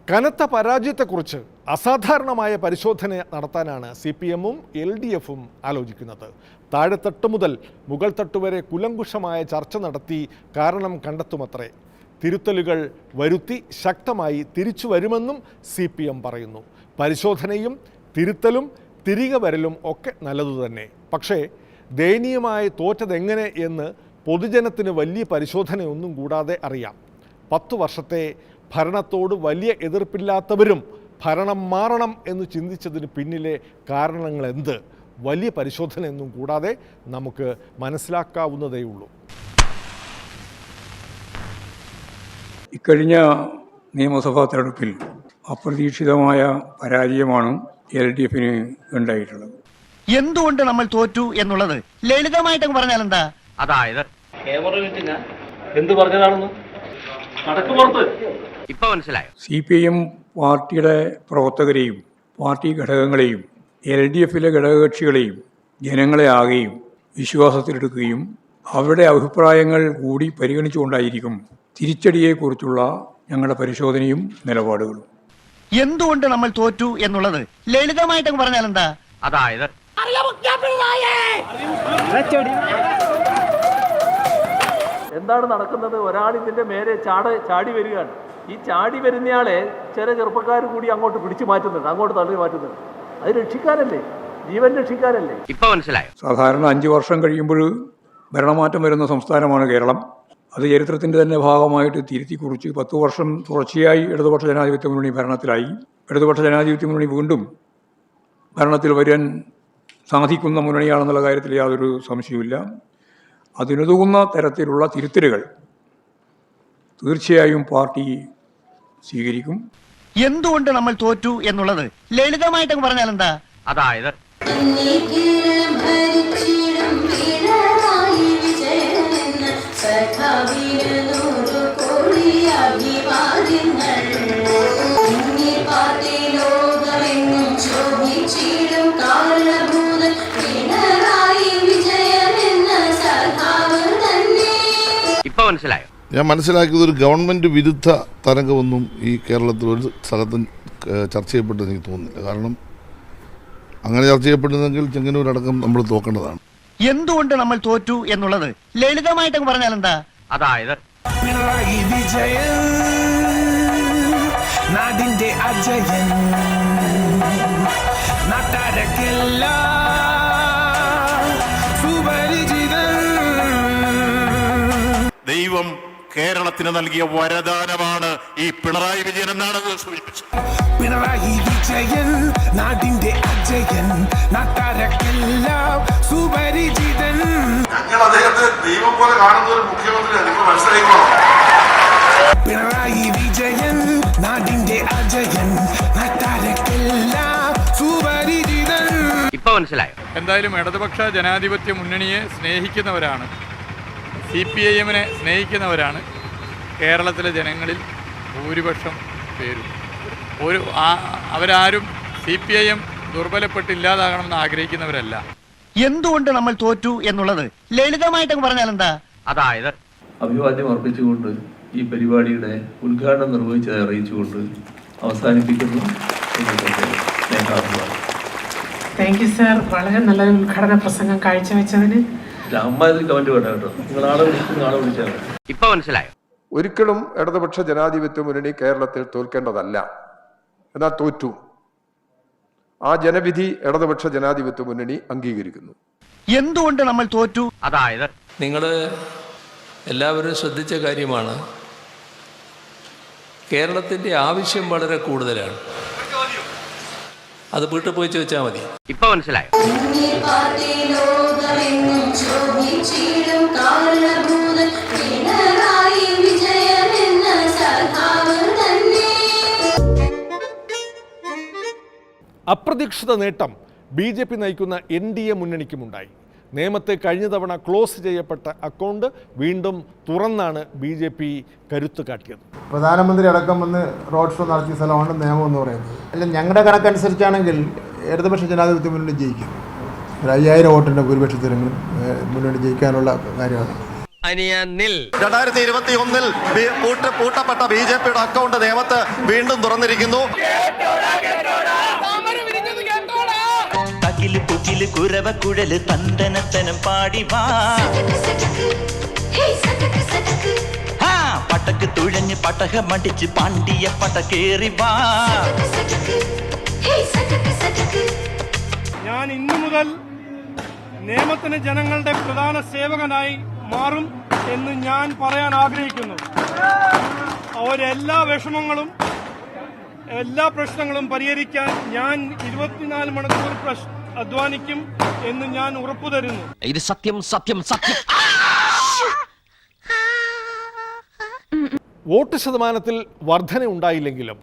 കനത്ത പരാജയത്തെക്കുറിച്ച് അസാധാരണമായ പരിശോധന നടത്താനാണ് CPM-ഉം LDF-ഉം ആലോചിക്കുന്നത്. താഴെത്തട്ട് മുതൽ മുകൾ തട്ട് വരെ കുലങ്കുഷമായ ചർച്ച നടത്തി കാരണം കണ്ടെത്തുമത്രേ. തിരുത്തലുകൾ വരുത്തി ശക്തമായി തിരിച്ചു വരുമെന്നും CPM പറയുന്നു. പരിശോധനയും തിരുത്തലും തിരികെ വരലും ഒക്കെ നല്ലതുതന്നെ. പക്ഷേ ദയനീയമായി തോറ്റതെങ്ങനെ എന്ന് പൊതുജനത്തിന് വലിയ പരിശോധനയൊന്നും കൂടാതെ അറിയാം. 10 വർഷത്തെ ഭരണത്തോട് വലിയ എതിർപ്പില്ലാത്തവരും ഭരണം മാറണം എന്ന് ചിന്തിച്ചതിന് പിന്നിലെ കാരണങ്ങൾ എന്ത്? വലിയ പരിശോധനയൊന്നും കൂടാതെ നമുക്ക് മനസ്സിലാക്കാവുന്നതേയുള്ളൂ. ഇക്കഴിഞ്ഞ നിയമസഭാ തെരഞ്ഞെടുപ്പിൽ അപ്രതീക്ഷിതമായ പരാജയമാണ് LDF-ന് ഉണ്ടായിട്ടുള്ളത്. എന്തുകൊണ്ട് നമ്മൾ തോറ്റു എന്നുള്ളത് ലളിതമായിട്ട് പറഞ്ഞാൽ എന്താ? അതായത് എന്ത് പറഞ്ഞതാണെന്ന് ഇപ്പൊ മനസ്സിലായോ? CPM പാർട്ടിയുടെ പ്രവർത്തകരെയും പാർട്ടി ഘടകങ്ങളെയും LDF-ലെ ഘടകകക്ഷികളെയും ജനങ്ങളെ ആകെയും വിശ്വാസത്തിലെടുക്കുകയും അവരുടെ അഭിപ്രായങ്ങൾ കൂടി പരിഗണിച്ചുകൊണ്ടായിരിക്കും തിരിച്ചടിയെക്കുറിച്ചുള്ള ഞങ്ങളുടെ പരിശോധനയും നിലപാടുകളും. എന്തുകൊണ്ട് നമ്മൾ തോറ്റു എന്നുള്ളത് ലളിതമായിട്ട് പറഞ്ഞാൽ എന്താ? അതായത് എന്താണ് നടക്കുന്നത്? ഒരാൾ ഇതിന്റെ മേലെ ചാടി വരികയാണ്. ഈ ചാടി വരുന്നയാളെ ചില ചെറുപ്പക്കാർ കൂടി അങ്ങോട്ട് പിടിച്ചു മാറ്റുന്നുണ്ട്, അങ്ങോട്ട് തള്ളി മാറ്റുന്നുണ്ട്. അത് രക്ഷിക്കാനല്ലേ, ജീവൻ രക്ഷിക്കാനല്ലേ. ഇപ്പൊ മനസ്സിലായോ? സാധാരണ 5 വർഷം കഴിയുമ്പോൾ ഭരണമാറ്റം വരുന്ന സംസ്ഥാനമാണ് കേരളം. അത് ചരിത്രത്തിൻ്റെ തന്നെ ഭാഗമായിട്ട് തിരുത്തി കുറിച്ച് 10 വർഷം തുടർച്ചയായി ഇടതുപക്ഷ ജനാധിപത്യ മുന്നണി ഭരണത്തിലായി. ഇടതുപക്ഷ ജനാധിപത്യ മുന്നണി വീണ്ടും ഭരണത്തിൽ വരാൻ സാധിക്കുന്ന മുന്നണിയാണെന്നുള്ള കാര്യത്തിൽ യാതൊരു സംശയവുമില്ല. അതിനുതകുന്ന തരത്തിലുള്ള തിരുത്തലുകൾ തീർച്ചയായും പാർട്ടി സ്വീകരിക്കും. എന്തുകൊണ്ട് നമ്മൾ തോറ്റു എന്നുള്ളത് ലളിതമായിട്ട് പറഞ്ഞാൽ എന്താ? അതായത് ഇപ്പൊ മനസ്സിലായോ? ഞാൻ മനസ്സിലാക്കിയത് ഒരു ഗവൺമെൻറ് വിരുദ്ധ തരംഗമൊന്നും ഈ കേരളത്തിൽ ഒരു സ്ഥലത്തും ചർച്ച ചെയ്യപ്പെട്ടെന്ന് എനിക്ക് തോന്നുന്നില്ല. കാരണം അങ്ങനെ ചർച്ച ചെയ്യപ്പെടുന്നെങ്കിൽ ചെങ്ങന്നൂരടക്കം നമ്മൾ തോക്കേണ്ടതാണ്. എന്തുകൊണ്ട് നമ്മൾ തോറ്റു എന്നുള്ളത് ലളിതമായിട്ട് പറഞ്ഞാൽ എന്താ? അതായത് നാടിന്റെ അജയൻ ദൈവം കേരളത്തിന് നൽകിയ വരദാനമാണ് ഈ പിണറായി വിജയൻ എന്നാണ് സൂചിപ്പിച്ചത്. പിണറായി വിജയൻ നാടിന്റെ അജയൻ നാട്ടാരക്കെല്ലാം സുപരിചിതൻ. ഞങ്ങൾ അദ്ദേഹത്തെ ദൈവം പോലെ കാണുന്ന ഒരു മുഖ്യമന്ത്രിയാണ്, നിങ്ങൾ മനസ്സിലാക്കണം. പിണറായി വിജയൻ നാടിന്റെ അജയൻ നാട്ടാരക്കെല്ലാം സുപരിചിതൻ. ഇപ്പൊ മനസ്സിലായോ? എന്തായാലും ഇടതുപക്ഷ ജനാധിപത്യ മുന്നണിയെ സ്നേഹിക്കുന്നവരാണ്, CPIM-നെ സ്നേഹിക്കുന്നവരാണ് കേരളത്തിലെ ജനങ്ങളിൽ ഭൂരിപക്ഷം പേരും. അവരാരും CPIM ദുർബലപ്പെട്ട് ഇല്ലാതാകണമെന്ന് ആഗ്രഹിക്കുന്നവരല്ല. എന്തുകൊണ്ട് നമ്മൾ തോറ്റു എന്നുള്ളത് ലളിതമായിട്ട് പറഞ്ഞാൽ എന്താ? അതായത് അഭിവാദ്യം അർപ്പിച്ചുകൊണ്ട് ഈ പരിപാടിയുടെ ഉദ്ഘാടനം നിർവഹിച്ചത് അറിയിച്ചുകൊണ്ട് അവസാനിപ്പിക്കുന്നു. Thank you sir. വളരെ നല്ലൊരു ഉദ്ഘാടന പ്രസംഗം കാഴ്ചവെച്ചതിന്. കമന്റ് വേണ്ട കേട്ടോ, നിങ്ങൾ ആളെ വിളിച്ചാൽ. ഇപ്പൊ മനസ്സിലായോ? ഒരിക്കലും ഇടതുപക്ഷ ജനാധിപത്യ മുന്നണി കേരളത്തിൽ തോൽക്കേണ്ടതല്ല, എന്നാൽ തോറ്റു. ആ ജനവിധി ഇടതുപക്ഷ ജനാധിപത്യ മുന്നണി അംഗീകരിക്കുന്നു. എന്തുകൊണ്ട് നമ്മൾ തോറ്റു? അതായത് നിങ്ങൾ എല്ലാവരും ശ്രദ്ധിച്ച കാര്യമാണ്, കേരളത്തിൻ്റെ ആവശ്യം വളരെ കൂടുതലാണ്. അത് വീട്ടിൽ പോയി ചോദിച്ചാൽ മതി. ഇപ്പൊ മനസ്സിലായോ? അപ്രതീക്ഷിത നേട്ടം BJP നയിക്കുന്ന NDA മുന്നണിക്കുമുണ്ടായി. നേമത്തെ കഴിഞ്ഞ തവണ ക്ലോസ് ചെയ്യപ്പെട്ട അക്കൗണ്ട് വീണ്ടും തുറന്നാണ് BJP കരുത്ത് കാട്ടിയത്. പ്രധാനമന്ത്രി അടക്കം വന്ന് റോഡ് ഷോ നടത്തിയ സ്ഥലമാണ് നേമം എന്ന് പറയുന്നത്. അല്ല, ഞങ്ങളുടെ കണക്കനുസരിച്ചാണെങ്കിൽ ഇടതുപക്ഷ ജനാധിപത്യ മുന്നണി ജയിക്കും. ഒരു 5000 വോട്ടിൻ്റെ ഭൂരിപക്ഷത്തിലെങ്കിലും മുന്നണി ജയിക്കാനുള്ള കാര്യമാണ്. നിൽ. 2021 പൂട്ടപ്പെട്ട BJPയുടെ അക്കൗണ്ട് നേമത്ത് വീണ്ടും തുറന്നിരിക്കുന്നു. കുരവക്കുഴല് തന്തനത്തനം പാടി വാ, പട്ടക്ക് തുഴഞ്ഞ് പട്ടകമടിച്ച് പാണ്ടിയ പട്ടക്കേറി വാ. ഞാൻ ഇന്നു മുതൽ നേമത്തിന് ജനങ്ങളുടെ പ്രധാന സേവകനായി മാറും എന്ന് ഞാൻ പറയാൻ ആഗ്രഹിക്കുന്നു. അവരെല്ലാ വിഷമങ്ങളും എല്ലാ പ്രശ്നങ്ങളും പരിഹരിക്കാൻ ഞാൻ 24 മണിക്കൂർ അധ്വാനിക്കും എന്ന് ഞാൻ ഉറപ്പു തരുന്നു. ഇത് സത്യം സത്യം സത്യം. വോട്ട് ശതമാനത്തിൽ വർധന ഉണ്ടായില്ലെങ്കിലും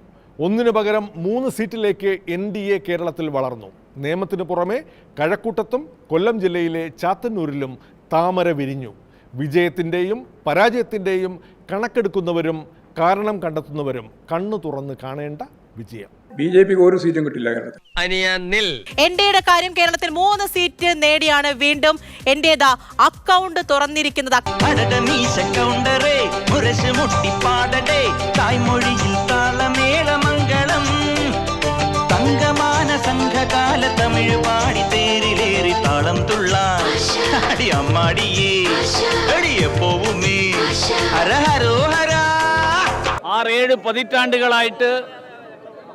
ഒന്നിനു പകരം 3 സീറ്റിലേക്ക് NDA കേരളത്തിൽ വളർന്നു. നേമത്തിന് പുറമെ കഴക്കൂട്ടത്തും കൊല്ലം ജില്ലയിലെ ചാത്തന്നൂരിലും താമര വിരിഞ്ഞു. വിജയത്തിൻ്റെയും പരാജയത്തിൻ്റെയും കണക്കെടുക്കുന്നവരും കാരണം കണ്ടെത്തുന്നവരും കണ്ണു തുറന്ന് കാണേണ്ട വിജയം. BJPക്ക് ഒരു സീറ്റും കിട്ടില്ല കേരളത്തിൽ. എൻഡിയുടെ കാര്യം കേരളത്തിൽ 3 സീറ്റ് നേടിയാണ് വീണ്ടും എന്റേതാ അക്കൗണ്ട് തുറന്നിരിക്കുന്നത്. തായ്മൊഴിയിൽ താളമേളമംഗളം തങ്കമാന സംഘകാല തമിഴ് പാടി തേരിലേറി താളം തുള്ളാടി അമ്മാടിയേ അടിയെ പോവുമേ ഹര ഹരോ ഹര. 6-7 പതിറ്റാണ്ടുകളായിട്ട്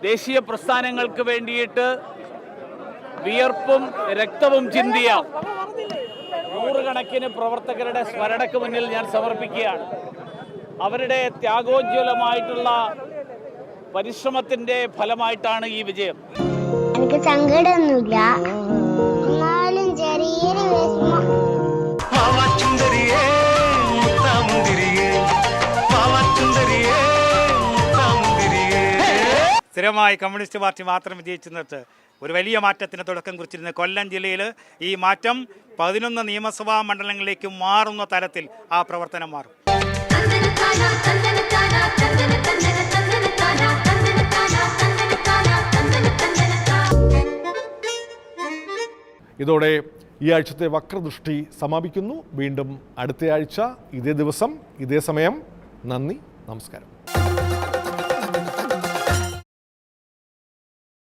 ദേശീയ പ്രസ്ഥാനങ്ങൾക്ക് വേണ്ടിയിട്ട് വിയർപ്പും രക്തവും ചിന്തിയ നൂറുകണക്കിന് പ്രവർത്തകരുടെ സ്മരണയ്ക്ക് മുന്നിൽ ഞാൻ സമർപ്പിക്കുകയാണ്. അവരുടെ ത്യാഗോജ്വലമായിട്ടുള്ള പരിശ്രമത്തിന്റെ ഫലമായിട്ടാണ് ഈ വിജയം. എനിക്ക് സങ്കടമൊന്നുമില്ല, എന്നാലും ചെറിയൊരു വിഷമം. സ്ഥിരമായി കമ്മ്യൂണിസ്റ്റ് പാർട്ടി മാത്രം വിജയിച്ചിരുന്നിട്ട് ഒരു വലിയ മാറ്റത്തിന് തുടക്കം കുറിച്ചിരുന്ന കൊല്ലം ജില്ലയിൽ ഈ മാറ്റം 11 നിയമസഭാ മണ്ഡലങ്ങളിലേക്ക് മാറുന്ന തരത്തിൽ ആ പ്രവർത്തനം മാറും. ഇതോടെ ഈ ആഴ്ചത്തെ വക്രദൃഷ്ടി സമാപിക്കുന്നു. വീണ്ടും അടുത്തയാഴ്ച ഇതേ ദിവസം ഇതേ സമയം. നന്ദി, നമസ്കാരം.